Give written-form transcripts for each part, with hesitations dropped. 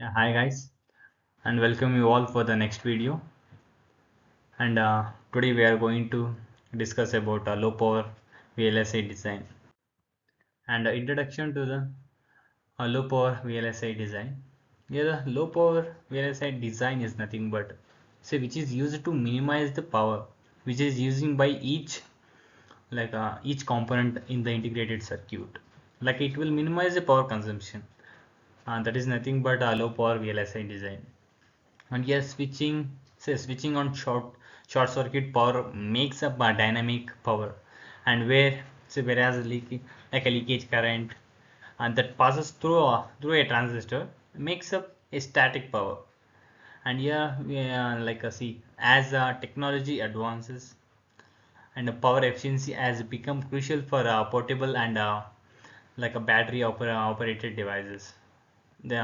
Yeah, hi guys, and welcome you all for the next video. And today we are going to discuss about low power VLSI design and introduction to the low power VLSI design. Yeah, the low power VLSI design is nothing but which is used to minimize the power which is using by each component in the integrated circuit. Like it will minimize the power consumption. That is nothing but a low power VLSI design. And yes, switching on short circuit power makes up a dynamic power, and whereas like a leakage current and that passes through a transistor makes up a static power. And yeah, we see as technology advances and the power efficiency has become crucial for portable and like a operated devices. The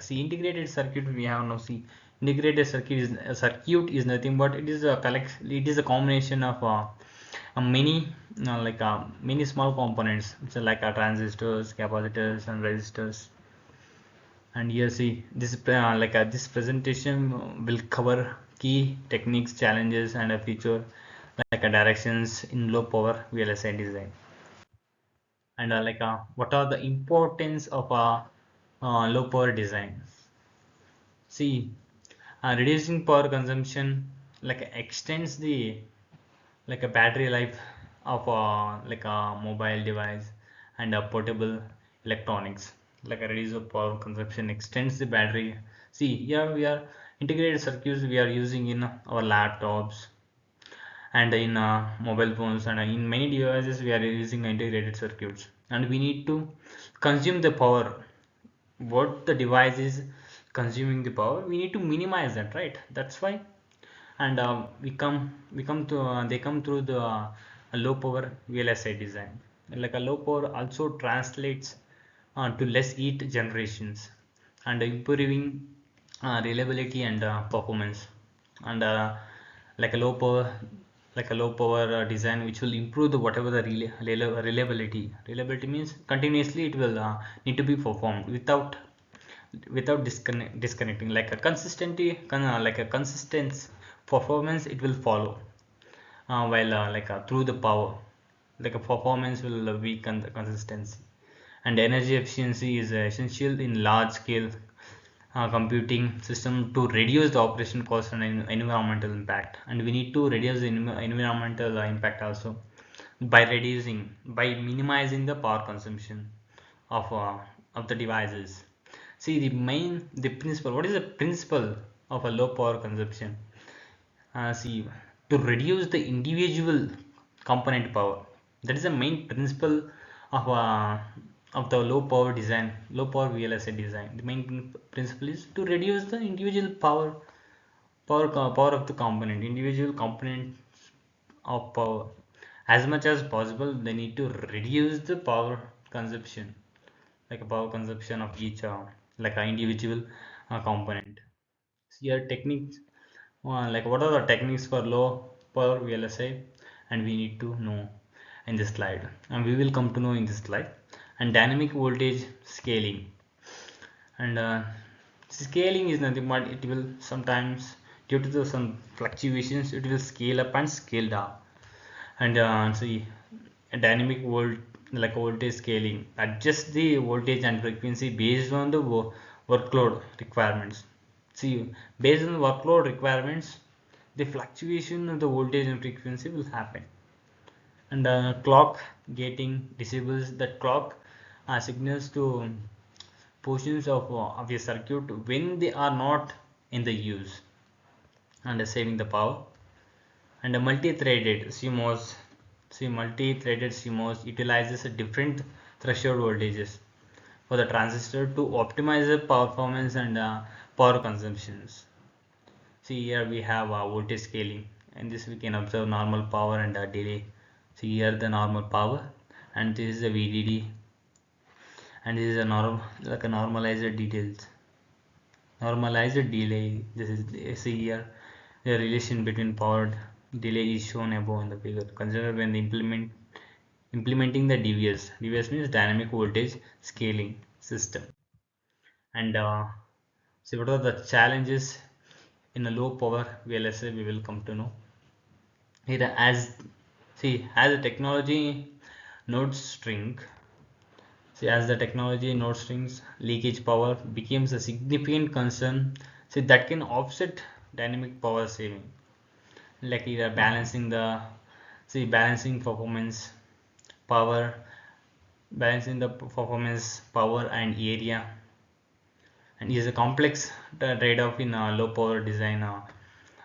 integrated circuit we have now. See, integrated circuit is nothing but it is a combination of many small components, so like transistors, capacitors and resistors. And here see this presentation will cover key techniques, challenges and a feature directions in low power VLSI design. And what are the importance of low power design. See, reducing power consumption extends the like a battery life of like a mobile device and a portable electronics. Like a reduce of power consumption extends the battery. See, here we are integrated circuits we are using in our laptops and in mobile phones, and in many devices we are using integrated circuits, and we need to consume the power what the device is consuming the power. We need to minimize that, right? That's why. And we come to they come through the low power VLSI design. Like a low power also translates to less heat generations and improving reliability and performance. And like a low power design which will improve the whatever the reliability means continuously it will need to be performed without disconnecting. Like a like a consistent performance it will follow, while through the power like a performance will weaken the consistency. And energy efficiency is essential in large scale computing system to reduce the operation cost and environmental impact. And we need to reduce the environmental impact also by minimizing the power consumption of uh, of the devices. See, the principle. What is the principle of a low power consumption? See, to reduce the individual component power. That is the main principle of the low power design, low power VLSI design. The main principle is to reduce the individual power of the component, individual components of power. As much as possible, they need to reduce the power consumption, like a power consumption of each like an individual component. Here techniques, like what are the techniques for low power VLSI, and we need to know in this slide, and we will come to know in this slide. And dynamic voltage scaling. And scaling is nothing but it will sometimes, due to some fluctuations, it will scale up and scale down. And see, a dynamic voltage scaling adjust the voltage and frequency based on the workload requirements. See, based on the workload requirements, the fluctuation of the voltage and frequency will happen. And clock gating disables the clock signals to portions of a circuit when they are not in the use, and saving the power. And a multi-threaded CMOS utilizes a different threshold voltages for the transistor to optimize the performance and power consumptions. See, here we have voltage scaling, and this we can observe normal power and delay. See here the normal power, and this is a VDD, and this is a normalized details, normalized delay. This is, see here the relation between power delay is shown above in the figure. Consider when the implementing the DVS. DVS means dynamic voltage scaling system. And See what are the challenges in a low power VLSI, we will come to know. Here as the technology nodes shrink, as the technology nodes strings, leakage power becomes a significant concern. That can offset dynamic power saving, like either balancing performance, power, balancing the performance, power and area, and is a complex trade-off in low power design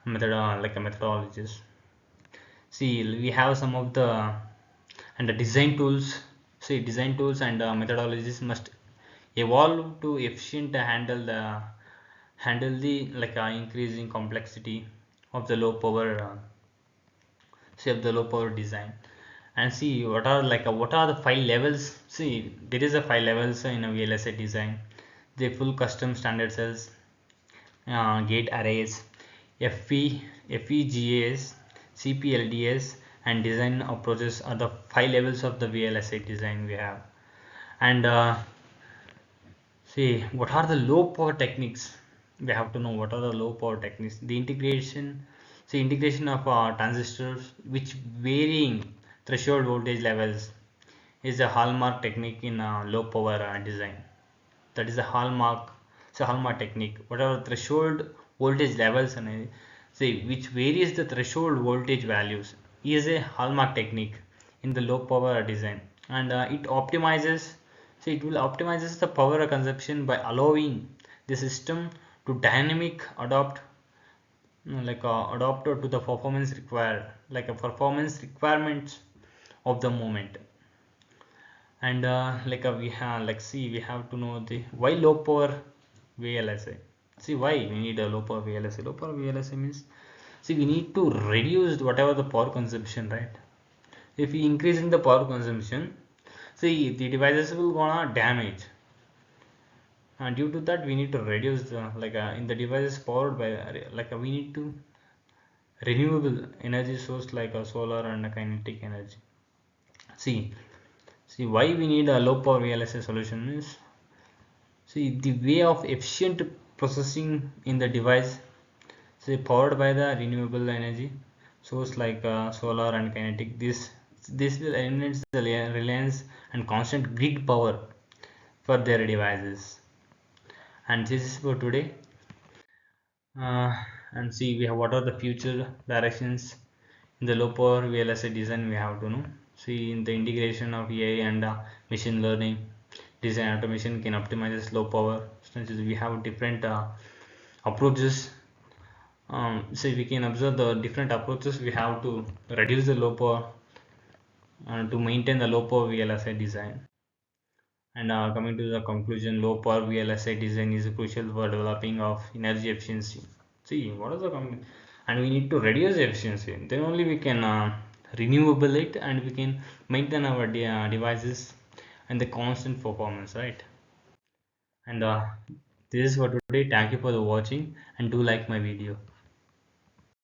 methodologies. We have some of the and the design tools. Design tools and methodologies must evolve to efficient handle the increasing complexity of the low power of the low power design. And see what are the five levels. There is a five levels in a VLSI design. The full custom standard cells, gate arrays, FPGAs, CPLDs, and design approaches are the five levels of the VLSI design we have. And what are the low power techniques? We have to know what are the low power techniques. The integration of transistors which varying threshold voltage levels is a hallmark technique in low power design. That is a hallmark. It's a hallmark technique. Whatever threshold voltage levels and which varies the threshold voltage values is a hallmark technique in the low power design. And it will optimizes the power consumption by allowing the system to dynamic adapt to the performance required, like a performance requirements of the moment. And we have to know the why low power VLSI. Why we need a low power VLSI. Low power VLSI means, we need to reduce whatever the power consumption, right? If we increasing the power consumption, the devices will gonna damage, and due to that we need to reduce the in the devices powered by we need to renewable energy source like a solar and a kinetic energy. see why we need a low power VLSI solution is, the way of efficient processing in the device, powered by the renewable energy source like solar and kinetic. This will eliminate the reliance and constant grid power for their devices. And this is for today. And we have what are the future directions in the low power VLSI design. We have to know, in the integration of AI and machine learning, design automation can optimize low power. We have different approaches. We can observe the different approaches we have to reduce the low power to maintain the low power VLSI design. And coming to the conclusion, low power VLSI design is crucial for developing of energy efficiency. What is the and we need to reduce efficiency. Then only we can renewable it, and we can maintain our devices and the constant performance, right? And this is for today. Thank you for the watching, and do like my video.